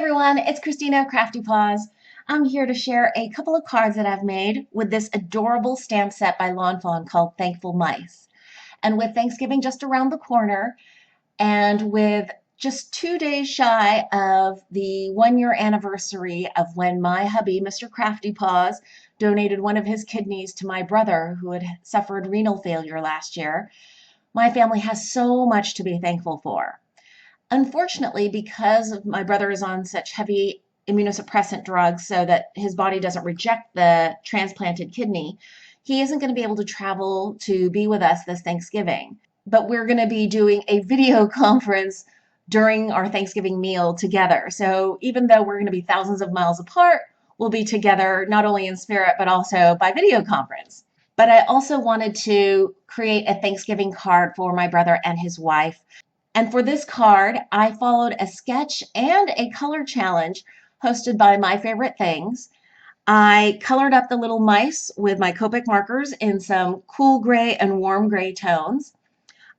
everyone, it's Christina of CraftyPaws. I'm here to share a couple of cards that I've made with this adorable stamp set by Fawn called Thankful Mice. And with Thanksgiving just around the corner, and with just 2 days shy of the 1 year anniversary of when my hubby, Mr. CraftyPaws, donated one of his kidneys to my brother who had suffered renal failure last year, my family has so much to be thankful for. Unfortunately, because my brother is on such heavy immunosuppressant drugs so that his body doesn't reject the transplanted kidney, he isn't going to be able to travel to be with us this Thanksgiving. But we're going to be doing a video conference during our Thanksgiving meal together. So even though we're going to be thousands of miles apart, we'll be together not only in spirit, but also by video conference. But I also wanted to create a Thanksgiving card for my brother and his wife. And for this card, I followed a sketch and a color challenge hosted by My Favorite Things. I colored up the little mice with my Copic markers in some cool gray and warm gray tones.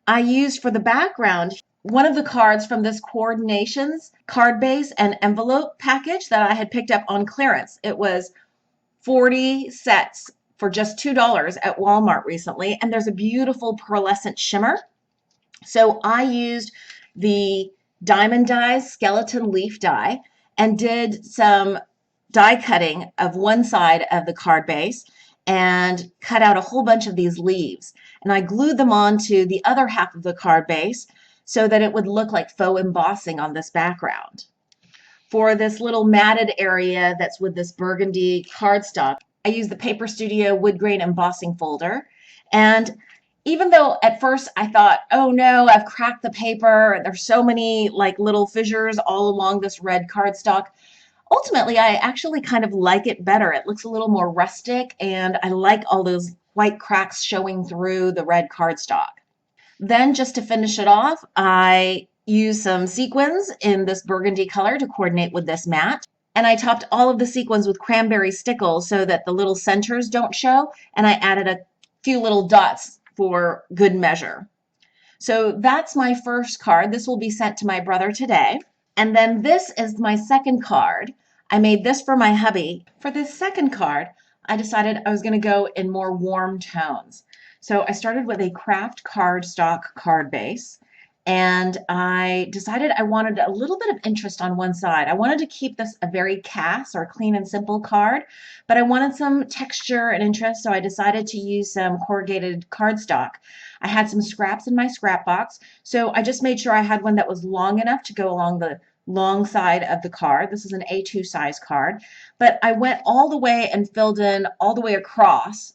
I used for the background one of the cards from this Coordinations card base and envelope package that I had picked up on clearance. It was 40 sets for just $2 at Walmart recently, and there's a beautiful pearlescent shimmer. So I used the Diamond Dies skeleton leaf die and did some die cutting of one side of the card base and cut out a whole bunch of these leaves. And I glued them onto the other half of the card base so that it would look like faux embossing on this background. For this little matted area that's with this burgundy cardstock, I used the Paper Studio wood grain embossing folder. And even though at first I thought, oh no, I've cracked the paper, there's so many like little fissures all along this red cardstock, ultimately I actually kind of like it better. It looks a little more rustic and I like all those white cracks showing through the red cardstock. Then just to finish it off, I used some sequins in this burgundy color to coordinate with this mat. And I topped all of the sequins with cranberry stickles so that the little centers don't show. And I added a few little dots for good measure. So that's my first card. This will be sent to my brother today. And then this is my second card. I made this for my hubby. For this second card, I decided I was going to go in more warm tones. So I started with a craft cardstock card base. And I decided I wanted a little bit of interest on one side. I wanted to keep this a very CAS or clean and simple card, but I wanted some texture and interest, so I decided to use some corrugated cardstock. I had some scraps in my scrap box, so I just made sure I had one that was long enough to go along the long side of the card. This is an A2 size card, but I went all the way and filled in all the way across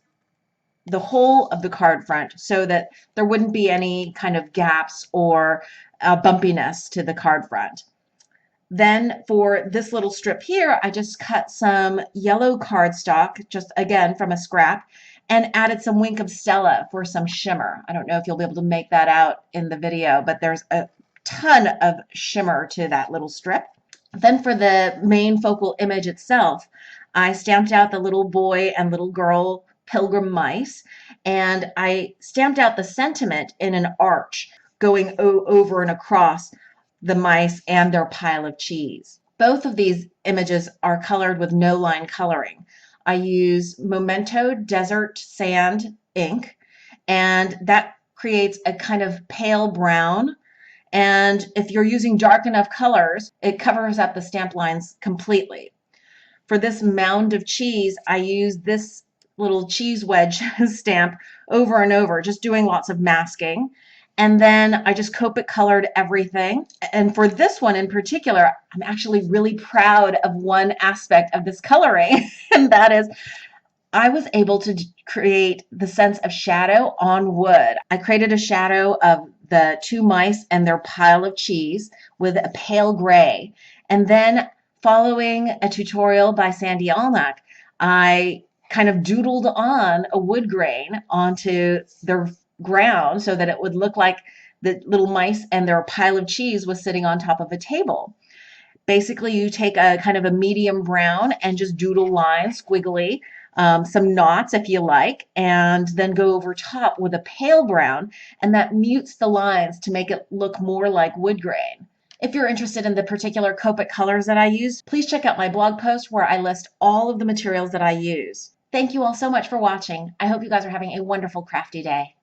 the whole of the card front so that there wouldn't be any kind of gaps or bumpiness to the card front. Then for this little strip here, I just cut some yellow cardstock, just again from a scrap, and added some Wink of Stella for some shimmer. I don't know if you'll be able to make that out in the video, but there's a ton of shimmer to that little strip. Then for the main focal image itself, I stamped out the little boy and little girl pilgrim mice, and I stamped out the sentiment in an arch going over and across the mice and their pile of cheese. Both of these images are colored with no line coloring. I use Memento Desert Sand ink, and that creates a kind of pale brown. And if you're using dark enough colors, it covers up the stamp lines completely. For this mound of cheese, I use this little cheese wedge stamp over and over, just doing lots of masking. And then I just Copic colored everything. And for this one in particular, I'm actually really proud of one aspect of this coloring, and that is I was able to create the sense of shadow on wood. I created a shadow of the two mice and their pile of cheese with a pale gray. And then following a tutorial by Sandy Alnach, I kind of doodled on a wood grain onto their ground so that it would look like the little mice and their pile of cheese was sitting on top of a table. Basically, you take a kind of a medium brown and just doodle lines, squiggly, some knots if you like, and then go over top with a pale brown, and that mutes the lines to make it look more like wood grain. If you're interested in the particular Copic colors that I use, please check out my blog post where I list all of the materials that I use. Thank you all so much for watching. I hope you guys are having a wonderful crafty day.